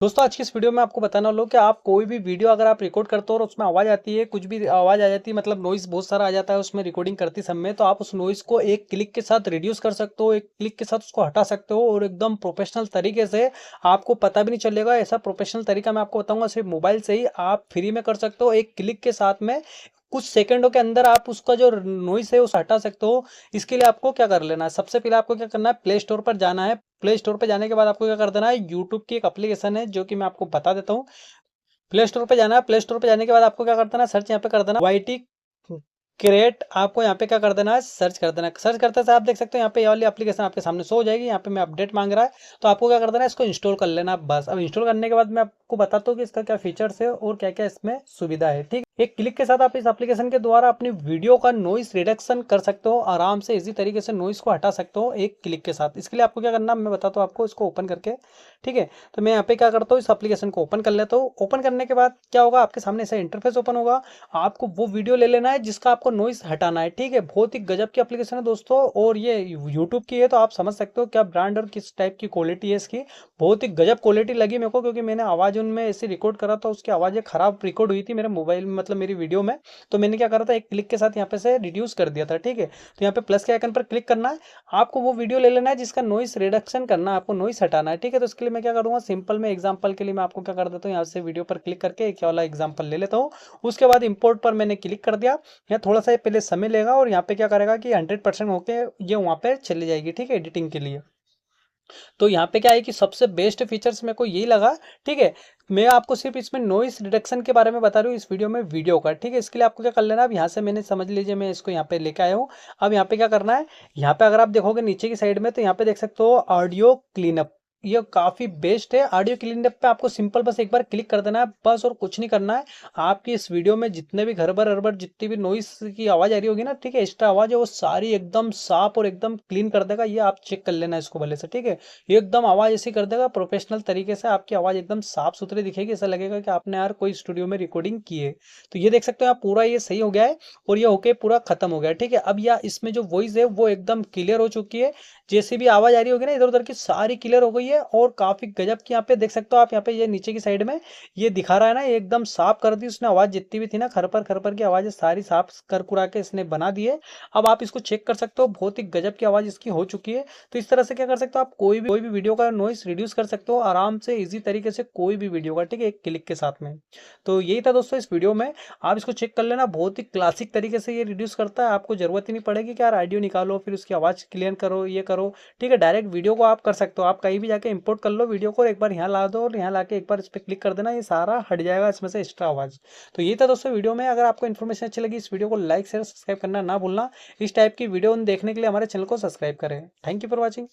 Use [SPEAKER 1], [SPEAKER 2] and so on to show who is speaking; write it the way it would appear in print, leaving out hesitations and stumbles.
[SPEAKER 1] दोस्तों आज की इस वीडियो में आपको बताने वाला हूँ कि आप कोई भी वीडियो अगर आप रिकॉर्ड करते हो और उसमें आवाज़ आती है, कुछ भी आवाज़ आ जाती है, मतलब नॉइज़ बहुत सारा आ जाता है उसमें रिकॉर्डिंग करते समय, तो आप उस नॉइज़ को एक क्लिक के साथ रिड्यूस कर सकते हो, एक क्लिक के साथ उसको हटा सकते हो और एकदम प्रोफेशनल तरीके से आपको पता भी नहीं चलेगा। ऐसा प्रोफेशनल तरीका मैं आपको बताऊंगा, सिर्फ मोबाइल से ही आप फ्री में कर सकते हो। एक क्लिक के साथ में कुछ सेकंडों के अंदर आप उसका जो नॉइस है उसे हटा सकते हो। इसके लिए आपको क्या कर लेना है, सबसे पहले आपको क्या करना है, प्ले स्टोर पर जाना है। प्ले स्टोर पर जाने के बाद आपको क्या कर देना है, यूट्यूब की एक एप्लीकेशन है जो कि मैं आपको बता देता हूँ। प्ले स्टोर पे जाना है। प्ले स्टोर पे जाने के बाद आपको क्या कर देना है, सर्च यहाँ पे कर देना YT क्रिएट। आपको यहाँ पे क्या कर देना है, सर्च कर देना है। सर्च करते से आप देख सकते हो यहाँ पे ये वाली एप्लीकेशन आपके सामने शो हो जाएगी। यहाँ पे मैं अपडेट मांग रहा है, तो आपको क्या कर देना है, इसको इंस्टॉल कर लेना बस। अब इंस्टॉल करने के बाद मैं आपको बताता हूँ कि इसका क्या फीचर्स है और क्या क्या इसमें सुविधा है। ठीक, एक क्लिक के साथ आप इस एप्लीकेशन के द्वारा अपनी वीडियो का नॉइस रिडक्शन कर सकते हो, आराम से इजी तरीके से नॉइस को हटा सकते हो एक क्लिक के साथ। इसके लिए आपको क्या करना है मैं बताता हूँ आपको, इसको ओपन करके। ठीक है, तो मैं यहाँ पे क्या करता हूँ, इस एप्लीकेशन को ओपन कर लेता हूँ। ओपन करने के बाद क्या होगा, आपके सामने ऐसा इंटरफेस ओपन होगा। आपको वो वीडियो ले लेना है जिसका आपको नॉइस हटाना है। ठीक है, बहुत ही गजब की एप्लीकेशन है दोस्तों, और ये यूट्यूब की है तो आप समझ सकते हो क्या ब्रांड और किस टाइप की क्वालिटी है इसकी। बहुत ही गजब क्वालिटी लगी मेरे को, क्योंकि मैंने आवाज़ उनमें ऐसे रिकॉर्ड करा था, उसकी आवाज़ें खराब रिकॉर्ड हुई थी मेरे मोबाइल में, मतलब मेरी वीडियो में। तो मैंने क्या करा था, एक क्लिक के साथ यहाँ पे से रिड्यूस कर दिया था। ठीक है, तो यहाँ पे प्लस के आइकन पर क्लिक करना है। आपको वो वीडियो ले लेना है जिसका नॉइस रिडक्शन करना है, आपको नॉइस हटाना है। ठीक है, तो इसके लिए मैं क्या करूँगा, सिंपल में एग्जांपल के लिए मैं आपको क्या कर देता हूँ, यहाँ से वीडियो पर क्लिक करके एक वाला एग्जांपल ले लेता हूँ। उसके बाद इंपोर्ट पर मैंने क्लिक कर दिया। यहाँ थोड़ा सा पहले समय लेगा और यहाँ पे क्या करेगा कि 100% होके ये वहाँ पे चली जाएगी। ठीक है, एडिटिंग के लिए। तो यहाँ पे क्या है कि सबसे बेस्ट फीचर्स मेरे को यही लगा। ठीक है, मैं आपको सिर्फ इसमें नॉइस रिडक्शन के बारे में बता रही हूँ इस वीडियो में, वीडियो का। ठीक है, इसके लिए आपको क्या कर लेना है, अब यहाँ से मैंने समझ लीजिए मैं इसको यहाँ पे लेके आया हूँ। अब यहाँ पे क्या करना है, यहाँ पे अगर आप देखोगे नीचे की साइड में, तो यहाँ पे देख सकते हो ऑडियो क्लीनअप। ये काफी बेस्ट है। ऑडियो क्लीनअप पे आपको सिंपल बस एक बार क्लिक कर देना है बस, और कुछ नहीं करना है। आपकी इस वीडियो में जितने भी घरबर अरबर जितनी भी नॉइस की आवाज आ रही होगी ना, ठीक है, एक्स्ट्रा आवाज है, वो सारी एकदम साफ और एकदम क्लीन कर देगा। ये आप चेक कर लेना इसको भले से। ठीक है, एकदम आवाज ऐसी कर देगा प्रोफेशनल तरीके से, आपकी आवाज एकदम साफ सुथरी दिखेगी, ऐसा लगेगा कि आपने यार कोई स्टूडियो में रिकॉर्डिंग की है। तो ये देख सकते हो आप, पूरा ये सही हो गया है और ये होके पूरा खत्म हो गया है। ठीक है, अब या इसमें जो वॉइस है वो एकदम क्लियर हो चुकी है। जैसे भी आवाज आ रही होगी ना इधर उधर की, सारी क्लियर हो गई है और काफी गजब की। यहाँ पे देख सकते हो आप, यहाँ पे ये नीचे की साइड में ये दिखा रहा है ना, ये एकदम साफ कर दी उसने। आवाज जितनी भी थी ना खरपर खरपर की आवाज सारी साफ कर कुरा के इसने बना दी है। अब आप इसको चेक कर सकते हो, बहुत ही गजब की आवाज इसकी हो चुकी है। तो इस तरह से क्या कर सकते हो आप, कोई भी वीडियो का नॉइस रिड्यूस कर सकते हो आराम से इजी तरीके से, कोई भी वीडियो का। ठीक है, एक क्लिक के साथ में। तो यही था दोस्तों इस वीडियो में, आप इसको चेक कर लेना। बहुत ही क्लासिक तरीके से ये रिड्यूस करता है, आपको जरूरत ही नहीं पड़ेगी कि यार ऑडियो निकालो फिर उसकी आवाज क्लियर करो ये करो। ठीक है, डायरेक्ट वीडियो को आप कर सकते हो, आप कहीं भी जाके इंपोर्ट कर लो वीडियो को, और एक बार यहाँ ला दो और यहाँ लाके एक बार इस पर क्लिक कर देना, ये सारा हट जाएगा इसमें से एक्स्ट्रा आवाज। तो ये था दोस्तों वीडियो में। अगर आपको इन्फॉर्मेशन अच्छी लगी, इस वीडियो को लाइक शेयर सब्सक्राइब करना ना भूलना। इस टाइप की वीडियो देखने के लिए हमारे चैनल को सब्सक्राइब करें। Thank you for watching.